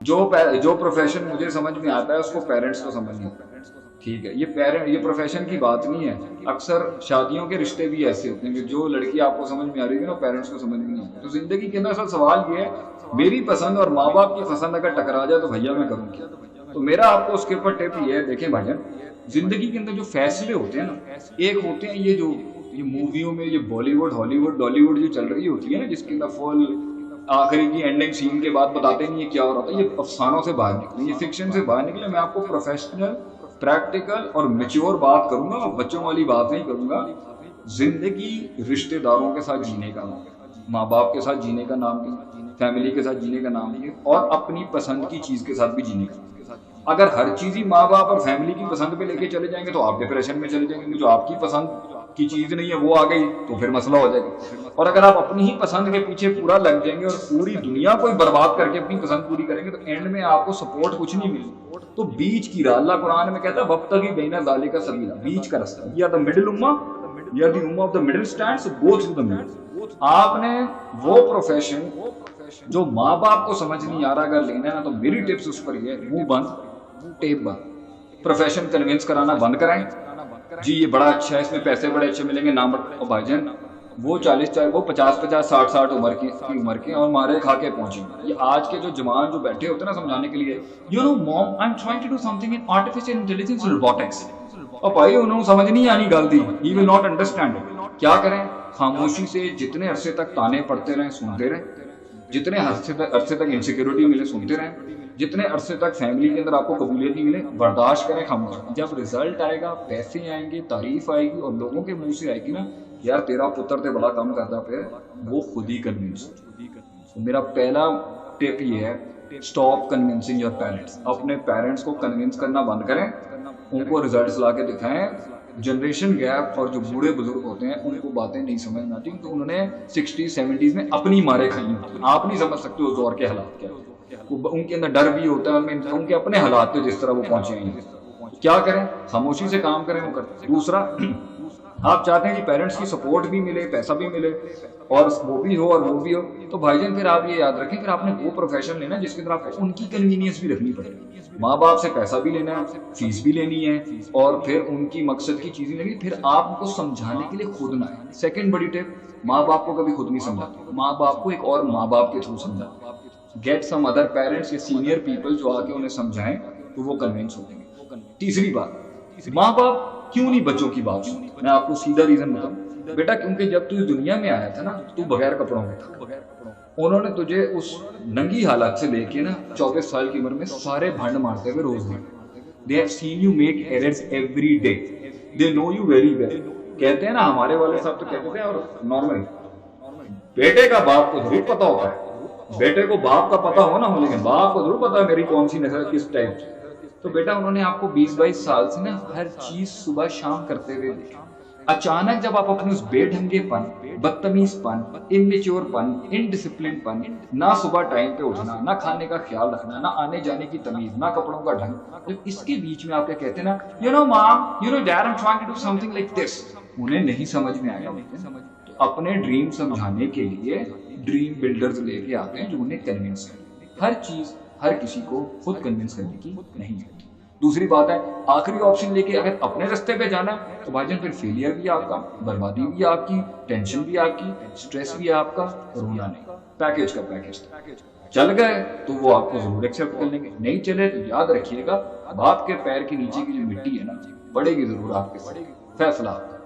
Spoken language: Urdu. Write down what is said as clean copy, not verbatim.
جو پروفیشن مجھے سمجھ میں آتا ہے اس کو پیرنٹس کو سمجھ نہیں آتا، ٹھیک ہے، یہ پروفیشن کی بات نہیں ہے. اکثر شادیوں کے رشتے بھی ایسے ہوتے ہیں کہ جو لڑکی آپ کو سمجھ میں آ رہی ہے نا پیرنٹس کو سمجھ میں نہیں آتی. تو زندگی کے اندر اصل سوال یہ ہے میری پسند اور ماں باپ کی پسند اگر ٹکرا جائے تو بھیا میں کروں کیا. تو میرا آپ کو اس کے اوپر ٹپ یہ ہے، دیکھیں بھائی جان، زندگی کے اندر جو فیصلے ہوتے ہیں نا، ایک ہوتے ہیں یہ موویوں میں، یہ بالی ووڈ ہالی ووڈ ڈالی ووڈ جو چل رہی ہوتی ہے نا، جس کے اندر فل آخری کی اینڈنگ سین کے بعد بتاتے نہیں ہے کیا ہو رہا تھا، یہ افسانوں سے باہر نکلے، یہ فکشن سے باہر نکلے. میں آپ کو پروفیشنل، پریکٹیکل اور میچور بات کروں گا، بچوں والی بات نہیں کروں گا. زندگی رشتہ داروں کے ساتھ جینے کا نام، ماں باپ کے ساتھ جینے کا نام نہیں، فیملی کے ساتھ جینے کا نام نہیں، اور اپنی پسند کی چیز کے ساتھ بھی جینے کا. اگر ہر چیز ہی ماں باپ اور فیملی کی پسند پہ لے کے چلے جائیں گے تو آپ ڈپریشن میں چلے جائیں گے. جو آپ کی پسند کی چیز نہیں ہے وہ آ گئی تو پھر مسئلہ ہو جائے گا. اور اگر آپ اپنی ہی پسند کے پیچھے پورا لگ جائیں گے اور پوری دنیا کو برباد کر کے اپنی پسند پوری کریں گے تو اینڈ میں آپ کو سپورٹ کچھ نہیں ملے. تو بیچ کی راہ، اللہ قرآن میں کہتا ہے وابتغی بین ذالک سبیلا، بیچ کا راستہ، یا دا مڈل امہ یا دی امہ of the middle stand, so go through the middle. آپ نے وہ پروفیشن جو ماں باپ کو سمجھ نہیں آ رہا اگر لینا ہے نا تو میری ٹپس اس پر یہ ہے، منہ بند ٹیپ بند. پروفیشن کنونس کرانا بند کرائیں. جی یہ بڑا اچھا ہے، اس میں پیسے بڑے اچھے ملیں گے، نام اور بھائی جان وہ 50 60 عمر کی اور مارے کھا کے پہنچے. یہ آج کے جو جوان جو بیٹھے ہوتے ہیں نا سمجھانے کے لیے، you know mom I am trying to do something in artificial intelligence robotics, اور بھائی انہوں سمجھ نہیں آنی گل دی، ہی ول ناٹ انڈرسٹینڈ. کیا کریں؟ خاموشی سے جتنے عرصے تک تانے پڑتے رہیں سنتے رہیں، جتنے عرصے تک انسیکیورٹی ملے سنتے رہیں، جتنے عرصے تک فیملی کے اندر آپ کو قبولیت نہیں ملے برداشت کریں خاموش. جب رزلٹ آئے گا، پیسے آئیں گے، تعریف آئے گی اور لوگوں کے منہ سے آئے گی نا یار تیرا پتر تے بڑا کام کرتا پھر، وہ خود ہی کنوینس. میرا پہلا ٹپ یہ ہے، اسٹاپ کنوینسنگ یور پیرنٹس. اپنے پیرنٹس کو کنوینس کرنا بند کریں، ان کو ریزلٹس لا کے دکھائیں. جنریشن گیپ اور جو بوڑھے بزرگ ہوتے ہیں ان کو باتیں نہیں سمجھ میں آتی تو انہوں نے 60s 70s میں اپنی مارے کھائی ہیں. آپ نہیں سمجھ سکتے اس دور کے حالات کیا، ان کے اندر ڈر بھی ہوتا ہے، ان کے اپنے حالات پہ جس طرح وہ پہنچے ہیں. کیا کریں؟ خاموشی سے کام کریں، وہ کرتے. دوسرا، آپ چاہتے ہیں کہ پیرنٹس کی سپورٹ بھی ملے، پیسہ بھی ملے اور وہ بھی ہو اور وہ بھی ہو، تو بھائی جان پھر آپ یہ یاد رکھیں پھر آپ نے وہ پروفیشن لینا جس کے اندر آپ کو ان کی کنوینئنس بھی رکھنی پڑے. ماں باپ سے پیسہ بھی لینا ہے، فیس بھی لینی ہے اور پھر ان کی مقصد کی چیزیں لینی، پھر آپ ان کو سمجھانے کے لیے خود نہ آئے. سیکنڈ بڑی ٹپ، ماں باپ کو کبھی خود نہیں سمجھاتے، ماں باپ کو ایک اور ماں باپ کے تھرو سمجھاتے. گیٹ سم ادر پیرنٹس یا سینئر پیپل جو آ کے انہیں سمجھائیں تو وہ کنوینس ہو جائیں گے. تیسری بات، ماں باپ کیوں نہیں بچوں کی بات سنتے؟ میں آپ کو سیدھا ریزن بتاؤں بیٹا، کیونکہ جب تو اس دنیا میں آیا تھا نا تو بغیر کپڑوں میں تھا. انہوں نے تجھے اس ننگی حالت سے لے کے نا 24 سال کی عمر میں سارے بھنڈ مارتے ہوئے روز دیکھا. They have seen you make errors every day. They know you very well. کہتے ہیں نا ہمارے والے صاحب تو کہتے تھے، اور نارمل بیٹے کا باپ کو ضرور پتا ہوتا ہے، بیٹے کو باپ کا پتا ہو نہ ہو لیکن باپ کو ضرور پتا ہے میری کون سی نسل کس ٹائپ سے. تو بیٹا انہوں نے آپ کو 20-22 سال سے نا ہر چیز صبح شام کرتے ہوئے دیکھا. اچانک جب آپ اپنے اس بے ڈھنگے پن، بدتمیز پن، انمیچور پن، انڈسپلن پن، نہ صبح ٹائم پہ اٹھنا، نہ کھانے کا خیال رکھنا، نہ آنے جانے کی تمیز، نہ کپڑوں کا ڈھنگ، جب اس کے بیچ میں آپ کیا کہتے ہیں نا you know mom you know dad I am trying to do something like this, انہیں نہیں سمجھ میں آیا. تو اپنے ڈریم سمجھانے کے لیے ڈریم بلڈرز لے کے آتے ہیں جو انہیں کنونس کریں. ہر چیز ہر کسی کو خود کنونس کرنے کی نہیں ہے. دوسری بات ہے، آخری آپشن لے کے اگر اپنے رستے پہ جانا ہے تو بھائی جان پھر فیلئر بھی آپ کا، بربادی بھی آپ کی، ٹینشن بھی آپ کی، سٹریس بھی آپ کا، رونا نہیں. پیکیج کا پیکیج. چل گئے تو وہ آپ کو ضرور ایکسیپٹ کر لیں گے، نہیں چلے تو یاد رکھیے گا باپ کے پیر کے نیچے کی جو مٹی ہے نا پڑے گی ضرور آپ کے. فیصلہ آپ کا.